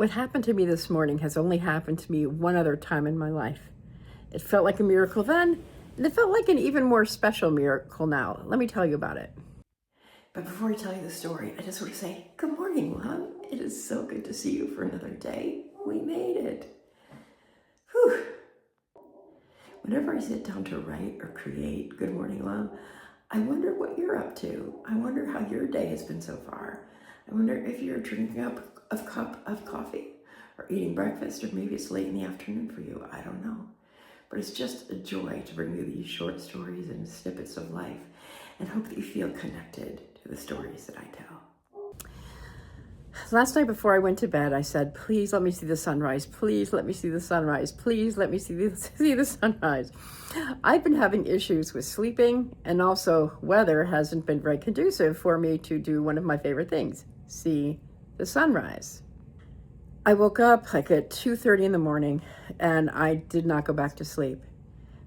What happened to me this morning has only happened to me one other time in my life. It felt like a miracle then, and it felt like an even more special miracle now. Let me tell you about it. But before I tell you the story, I just want to say, good morning, Love. It is so good to see you for another day. We made it. Whew. Whenever I sit down to write or create Good Morning, Love, I wonder what you're up to. I wonder how your day has been so far. I wonder if you're drinking up a cup of coffee or eating breakfast, or maybe it's late in the afternoon for you. I don't know. But it's just a joy to bring you these short stories and snippets of life and hope that you feel connected to the stories that I tell. Last night before I went to bed, I said, please let me see the sunrise. Please let me see the sunrise. Please let me see the sunrise. I've been having issues with sleeping, and also weather hasn't been very conducive for me to do one of my favorite things, see the sunrise. I woke up like at 2:30 in the morning and I did not go back to sleep.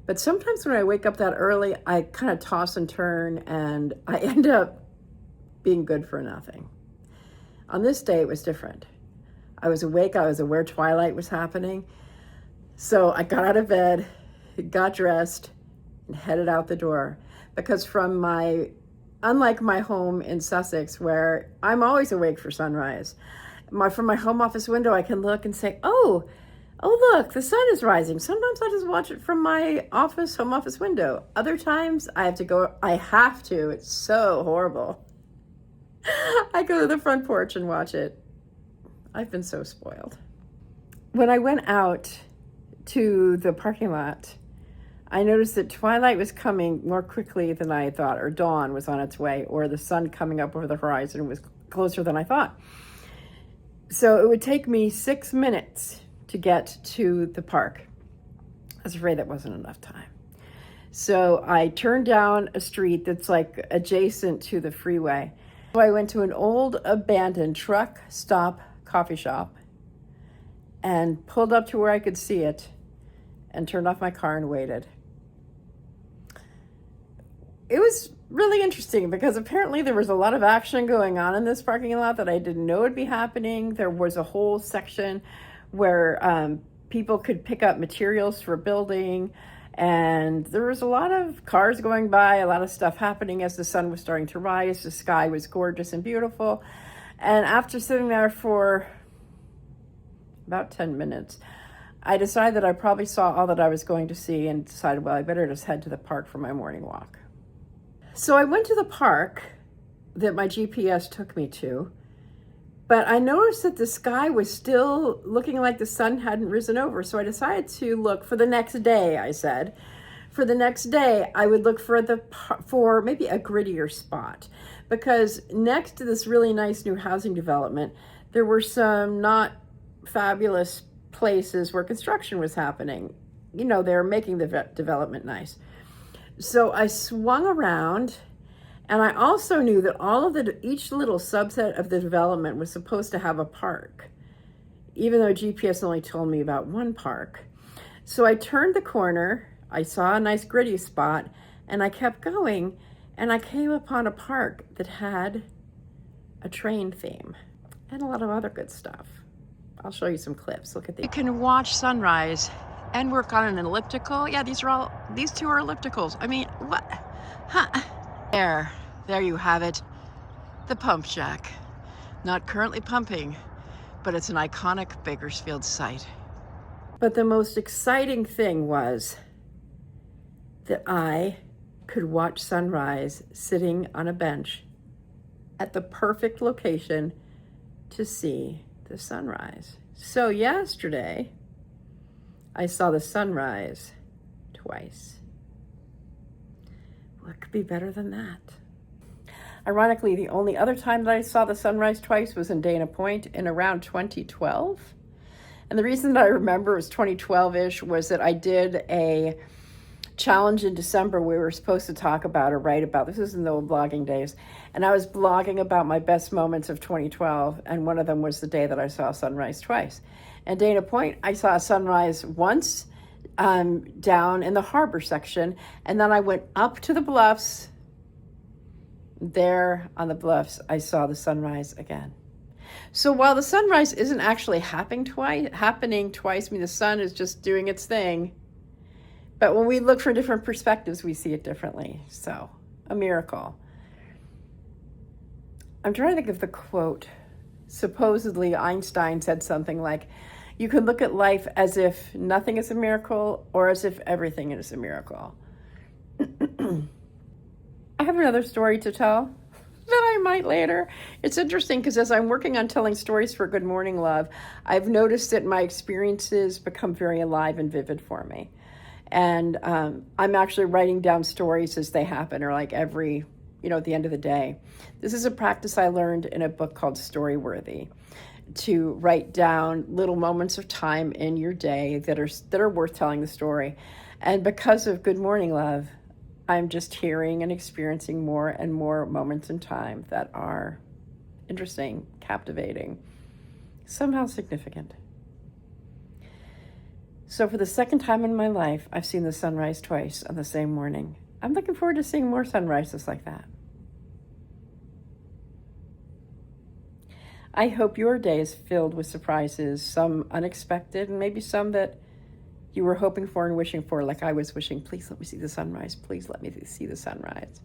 But sometimes when I wake up that early, I kind of toss and turn and I end up being good for nothing. On this day, it was different. I was awake, I was aware Twilight was happening. So I got out of bed, got dressed, and headed out the door. Because unlike my home in Sussex, where I'm always awake for sunrise, from my home office window, I can look and say, oh, look, the sun is rising. Sometimes I just watch it from my home office window. Other times I have to, it's so horrible. I go to the front porch and watch it. I've been so spoiled. When I went out to the parking lot, I noticed that twilight was coming more quickly than I had thought, or dawn was on its way, or the sun coming up over the horizon was closer than I thought. So it would take me 6 minutes to get to the park. I was afraid that wasn't enough time. So I turned down a street that's like adjacent to the freeway. So I went to an old abandoned truck stop coffee shop and pulled up to where I could see it and turned off my car and waited. It was really interesting because apparently there was a lot of action going on in this parking lot that I didn't know would be happening. There was a whole section where people could pick up materials for building, and there was a lot of cars going by, a lot of stuff happening as the sun was starting to rise. The sky was gorgeous and beautiful. And after sitting there for about 10 minutes, I decided that I probably saw all that I was going to see and decided, well, I better just head to the park for my morning walk. So I went to the park that my GPS took me to, but I noticed that the sky was still looking like the sun hadn't risen over. So I decided to look for the next day, I said. For the next day, I would look for maybe a grittier spot, because next to this really nice new housing development, there were some not fabulous places where construction was happening. You know, they were making the development nice. So I swung around, and I also knew that each little subset of the development was supposed to have a park, even though GPS only told me about one park. So I turned the corner, I saw a nice gritty spot, and I kept going, and I came upon a park that had a train theme and a lot of other good stuff. I'll show you some clips. Look at these. You can watch sunrise and work on an elliptical. Yeah, these two are ellipticals. I mean, what? Huh. There you have it. The pump jack. Not currently pumping, but it's an iconic Bakersfield site. But the most exciting thing was that I could watch sunrise sitting on a bench at the perfect location to see the sunrise. So yesterday, I saw the sunrise twice. What could be better than that? Ironically, the only other time that I saw the sunrise twice was in Dana Point in around 2012. And the reason that I remember it was 2012-ish was that I did a challenge in December. We were supposed to talk about or write about, this was in the old blogging days, and I was blogging about my best moments of 2012, and one of them was the day that I saw sunrise twice. And Dana Point, I saw sunrise once down in the harbor section, and then I went up to the bluffs. There on the bluffs, I saw the sunrise again. So while the sunrise isn't actually happening twice, I mean, the sun is just doing its thing. But when we look from different perspectives, we see it differently. So, a miracle. I'm trying to think of the quote. Supposedly, Einstein said something like, you can look at life as if nothing is a miracle or as if everything is a miracle. I have another story to tell that I might later. It's interesting because as I'm working on telling stories for Good Morning Love, I've noticed that my experiences become very alive and vivid for me. And I'm actually writing down stories as they happen, or like every, at the end of the day. This is a practice I learned in a book called Storyworthy, to write down little moments of time in your day that are worth telling the story. And because of Good Morning Love, I'm just hearing and experiencing more and more moments in time that are interesting, captivating, somehow significant. So for the second time in my life, I've seen the sunrise twice on the same morning. I'm looking forward to seeing more sunrises like that. I hope your day is filled with surprises, some unexpected, and maybe some that you were hoping for and wishing for, like I was wishing, please let me see the sunrise. Please let me see the sunrise.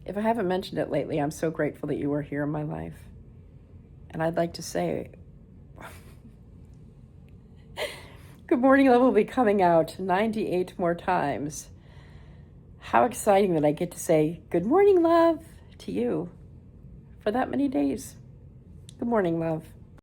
If I haven't mentioned it lately, I'm so grateful that you are here in my life. And I'd like to say, Good Morning Love will be coming out 98 more times. How exciting that I get to say, Good Morning Love, to you for that many days. Good morning, love.